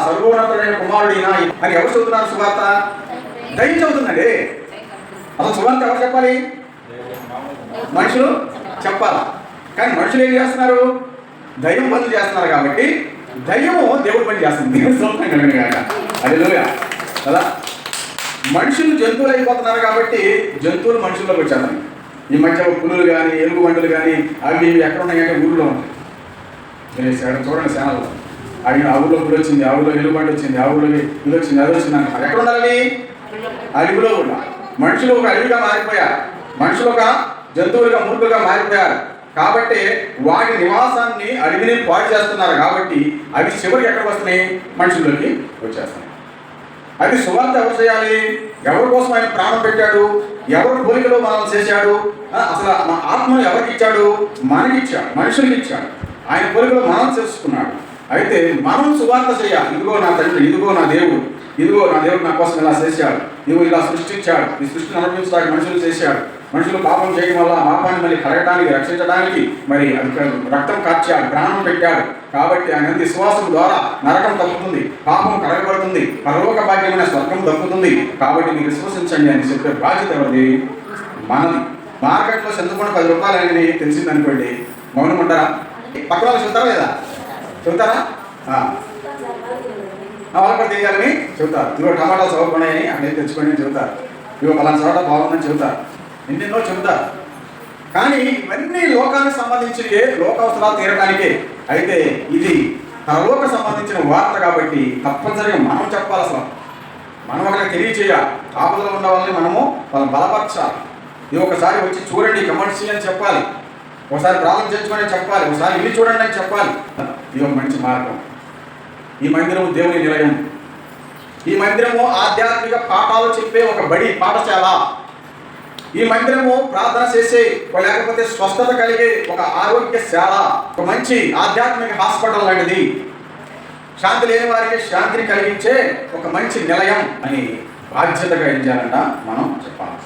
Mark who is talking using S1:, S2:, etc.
S1: సర్వోన్నతుడైన కుమారుడినా అని ఎవరు చదువుతున్నారు సువార్త? దయ్యం చదువుతుందండి. అసలు సువార్త ఎవరు చెప్పాలి? మనుషులు చెప్పాలా. కానీ మనుషులు ఏం చేస్తున్నారు? దయ్యం పనులు చేస్తున్నారు. కాబట్టి దయ్యము దేవుడు పని చేస్తుంది. దేవుడు సొంతం కలిగిన కాక హల్లెలూయా కదా. మనుషులు జంతువులు అయిపోతున్నారు కాబట్టి జంతువులు మనుషుల్లోకి వచ్చేస్తాయి. ఈ మధ్య పులులు కానీ ఎలుగు బండులు కానీ అవి ఇవి ఎక్కడ ఉన్నాయంటే ఊళ్ళో ఉంటాయి. చూడండి ఛానల్లో ఆ ఊళ్ళో పులి వచ్చింది, ఆ ఊళ్ళో ఎలుగుబండి వచ్చింది, ఆ ఊళ్ళో ఇది వచ్చింది, అది వచ్చింది అంటారు. ఎక్కడ ఉండాలి? అడవిలో కూడా. మనుషులు ఒక అడవిగా మారిపోయారు. మనుషులు ఒక జంతువులుగా మూర్ఖులుగా మారిపోయారు. కాబట్టి వాటి నివాసాన్ని అడవిని పాడు చేస్తున్నారు. కాబట్టి అవి చివరికి ఎక్కడికి వస్తున్నాయి? మనుషుల్లోకి వచ్చేస్తున్నాయి. అది సువార్త ఎవరు చేయాలి? ఎవరి కోసం ఆయన ప్రాణం పెట్టాడు? ఎవరి పోలికలో మనం చేశాడు? అసలు మన ఆత్మను ఎవరికి ఇచ్చాడు? మనకిచ్చాడు, మనుషులకి ఇచ్చాడు. ఆయన పోలికలో మనం చేసుకున్నాడు. అయితే మనం సువార్త చేయాలి. ఇదిగో నా తండ్రి, ఇదిగో నా దేవుడు, ఇదిగో నా దేవుడు నా కోసం ఇలా చేశాడు, ఇదిగో ఇలా సృష్టించాడు, ఈ సృష్టిని అనుభవించడానికి మనుషులు చేశాడు. మనుషులు పాపం చేయడం వల్ల పాపాన్ని మళ్ళీ కలగటానికి, రక్షించడానికి మరి రక్తం కార్చాడు, ప్రాణం పెట్టాడు. కాబట్టి ఆయన విశ్వాసం ద్వారా నరకం తప్పుతుంది, పాపం కలగబడుతుంది, పరలోక భాగ్యమైన స్వర్గం దక్కుతుంది. కాబట్టి మీరు విశ్వసించండి అని చెప్పే బాధ్యత ఎవరిది? మనది. మార్కెట్లో చెందుకున్న 10 రూపాయలు అనేది తెలిసింది అనుకోండి, మౌనం ఉంటారా? పక్క వాళ్ళు చెబుతారా లేదా? చెబుతారా? వాళ్ళు కూడా తీయాలని చెబుతారు. ఇదిగో టమాటాలు చదువుకున్నాయని అన్నీ తెచ్చుకొని చెబుతారు. ఇదిగో పలానా చోట బాగుందని చెబుతారు. ఎన్నెన్నో చెబుతారు. కానీ ఇవన్నీ లోకానికి సంబంధించి లోక అవసరాలు తీరడానికే. అయితే ఇది పరలోక సంబంధించిన వార్త కాబట్టి తప్పనిసరిగా మనం చెప్పాలి. అసలు మనం ఒకరికి తెలియచేయాలి. ఆపదలో ఉన్న వాళ్ళని మనము వాళ్ళని బలపరచాలి. ఇది ఒకసారి వచ్చి చూడండి, కమెంట్స్ అని చెప్పాలి. ఒకసారి ప్రార్థన చేసుకొని చెప్పాలి. ఒకసారి ఇల్లు చూడండి అని చెప్పాలి. ఇది ఒక మంచి మార్గం. ఈ మందిరము దేవుని నిలయం. ఈ మందిరము ఆధ్యాత్మిక పాఠాలు చెప్పే ఒక బడి, పాఠశాల. ఈ మందిరము ప్రార్థన చేసే లేకపోతే స్వస్థత కలిగే ఒక ఆరోగ్యశాల, ఒక మంచి ఆధ్యాత్మిక హాస్పిటల్ లాంటిది. శాంతి లేని వారికి శాంతిని కలిగించే ఒక మంచి నిలయం అని బాధ్యతగా ఏం చేయాలంట మనం చెప్పాలి.